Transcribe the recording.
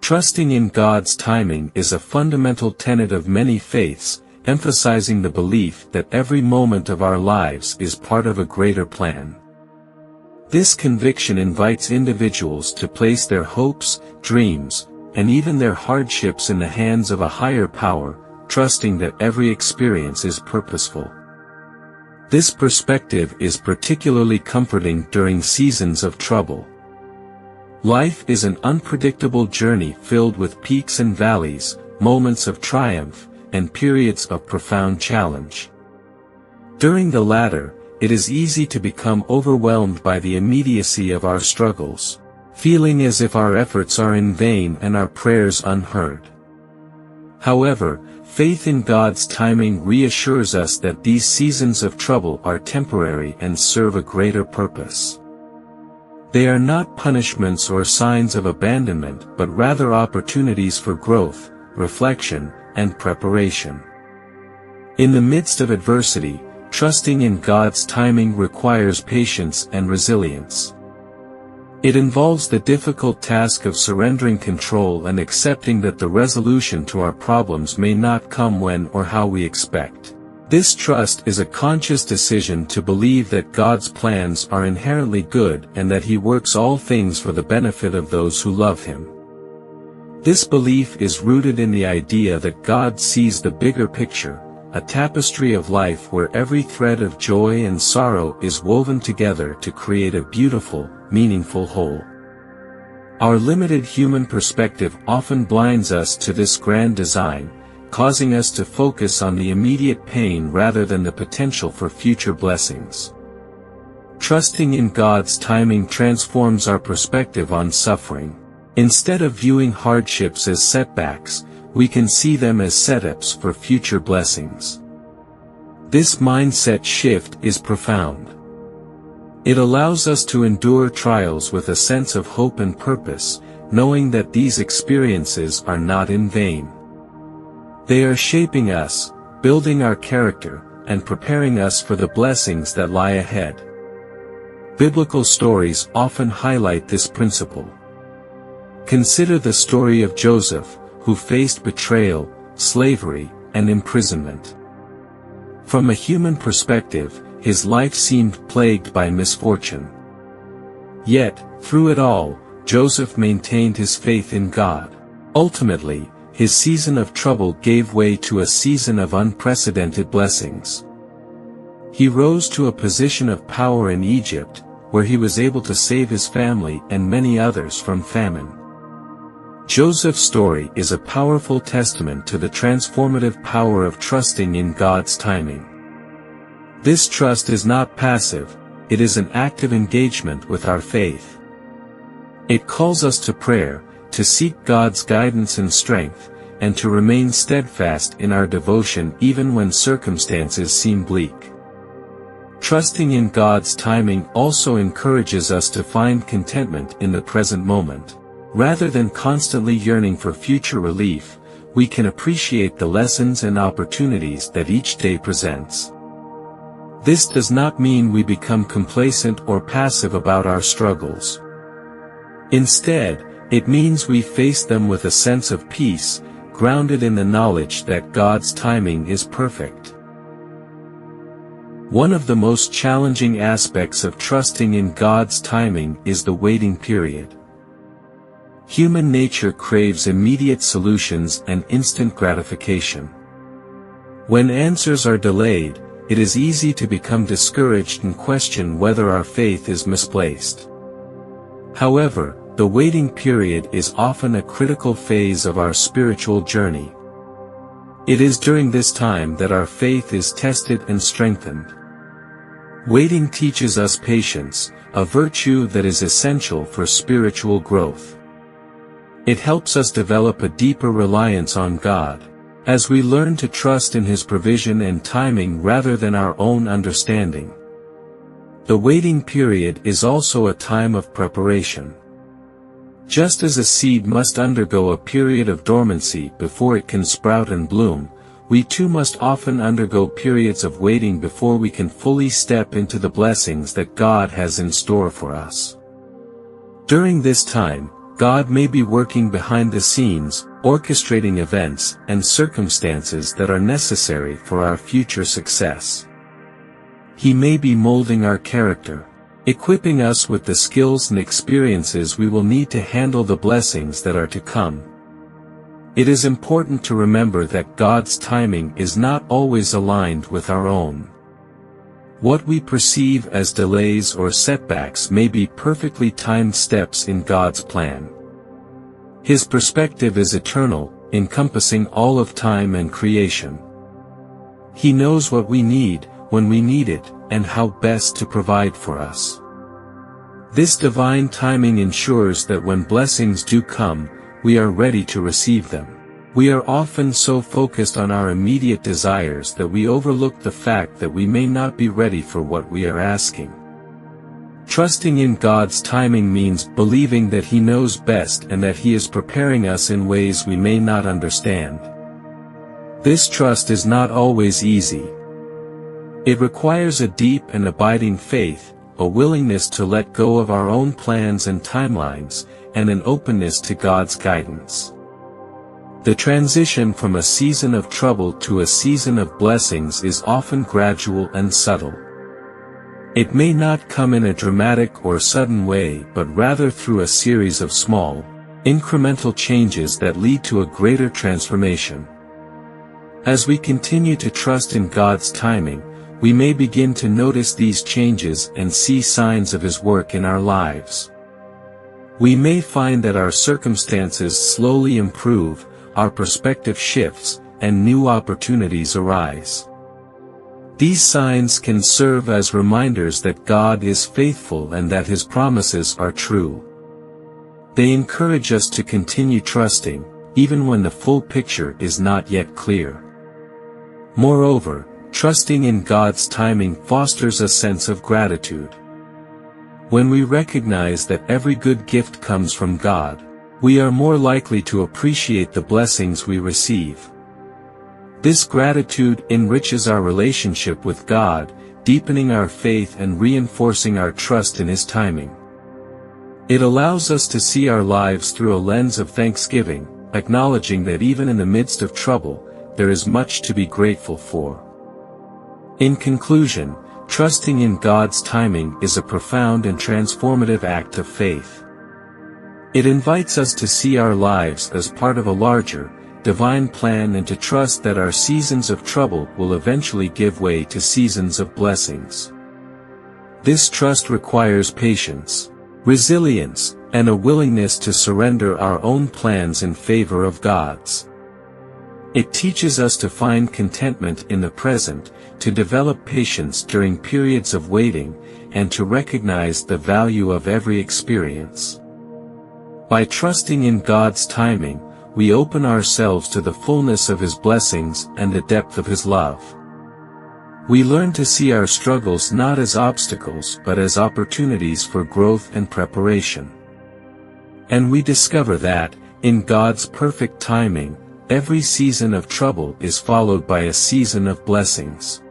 Trusting in God's timing is a fundamental tenet of many faiths, emphasizing the belief that every moment of our lives is part of a greater plan. This conviction invites individuals to place their hopes, dreams, and even their hardships in the hands of a higher power, trusting that every experience is purposeful. This perspective is particularly comforting during seasons of trouble. Life is an unpredictable journey filled with peaks and valleys, moments of triumph, and periods of profound challenge. During the latter, it is easy to become overwhelmed by the immediacy of our struggles, feeling as if our efforts are in vain and our prayers unheard. However, faith in God's timing reassures us that these seasons of trouble are temporary and serve a greater purpose. They are not punishments or signs of abandonment but rather opportunities for growth, reflection, and preparation. In the midst of adversity, trusting in God's timing requires patience and resilience. It involves the difficult task of surrendering control and accepting that the resolution to our problems may not come when or how we expect. This trust is a conscious decision to believe that God's plans are inherently good and that He works all things for the benefit of those who love Him. This belief is rooted in the idea that God sees the bigger picture, a tapestry of life where every thread of joy and sorrow is woven together to create a beautiful, meaningful whole. Our limited human perspective often blinds us to this grand design, causing us to focus on the immediate pain rather than the potential for future blessings. Trusting in God's timing transforms our perspective on suffering. Instead of viewing hardships as setbacks, we can see them as setups for future blessings. This mindset shift is profound. It allows us to endure trials with a sense of hope and purpose, knowing that these experiences are not in vain. They are shaping us, building our character, and preparing us for the blessings that lie ahead. Biblical stories often highlight this principle. Consider the story of Joseph, who faced betrayal, slavery, and imprisonment. From a human perspective, his life seemed plagued by misfortune. Yet, through it all, Joseph maintained his faith in God. Ultimately, his season of trouble gave way to a season of unprecedented blessings. He rose to a position of power in Egypt, where he was able to save his family and many others from famine. Joseph's story is a powerful testament to the transformative power of trusting in God's timing. This trust is not passive, it is an active engagement with our faith. It calls us to prayer, to seek God's guidance and strength, and to remain steadfast in our devotion even when circumstances seem bleak. Trusting in God's timing also encourages us to find contentment in the present moment. Rather than constantly yearning for future relief, we can appreciate the lessons and opportunities that each day presents. This does not mean we become complacent or passive about our struggles. Instead, it means we face them with a sense of peace, grounded in the knowledge that God's timing is perfect. One of the most challenging aspects of trusting in God's timing is the waiting period. Human nature craves immediate solutions and instant gratification. When answers are delayed, it is easy to become discouraged and question whether our faith is misplaced. However, the waiting period is often a critical phase of our spiritual journey. It is during this time that our faith is tested and strengthened. Waiting teaches us patience, a virtue that is essential for spiritual growth. It helps us develop a deeper reliance on God, as we learn to trust in His provision and timing rather than our own understanding. The waiting period is also a time of preparation. Just as a seed must undergo a period of dormancy before it can sprout and bloom, we too must often undergo periods of waiting before we can fully step into the blessings that God has in store for us. During this time, God may be working behind the scenes, orchestrating events and circumstances that are necessary for our future success. He may be molding our character, equipping us with the skills and experiences we will need to handle the blessings that are to come. It is important to remember that God's timing is not always aligned with our own. What we perceive as delays or setbacks may be perfectly timed steps in God's plan. His perspective is eternal, encompassing all of time and creation. He knows what we need, when we need it, and how best to provide for us. This divine timing ensures that when blessings do come, we are ready to receive them. We are often so focused on our immediate desires that we overlook the fact that we may not be ready for what we are asking. Trusting in God's timing means believing that He knows best and that He is preparing us in ways we may not understand. This trust is not always easy. It requires a deep and abiding faith, a willingness to let go of our own plans and timelines, and an openness to God's guidance. The transition from a season of trouble to a season of blessings is often gradual and subtle. It may not come in a dramatic or sudden way, but rather through a series of small, incremental changes that lead to a greater transformation. As we continue to trust in God's timing, we may begin to notice these changes and see signs of His work in our lives. We may find that our circumstances slowly improve, our perspective shifts, and new opportunities arise. These signs can serve as reminders that God is faithful and that His promises are true. They encourage us to continue trusting, even when the full picture is not yet clear. Moreover, trusting in God's timing fosters a sense of gratitude. When we recognize that every good gift comes from God, we are more likely to appreciate the blessings we receive. This gratitude enriches our relationship with God, deepening our faith and reinforcing our trust in His timing. It allows us to see our lives through a lens of thanksgiving, acknowledging that even in the midst of trouble, there is much to be grateful for. In conclusion, trusting in God's timing is a profound and transformative act of faith. It invites us to see our lives as part of a larger, divine plan and to trust that our seasons of trouble will eventually give way to seasons of blessings. This trust requires patience, resilience, and a willingness to surrender our own plans in favor of God's. It teaches us to find contentment in the present, to develop patience during periods of waiting, and to recognize the value of every experience. By trusting in God's timing, we open ourselves to the fullness of His blessings and the depth of His love. We learn to see our struggles not as obstacles but as opportunities for growth and preparation. And we discover that, in God's perfect timing, every season of trouble is followed by a season of blessings.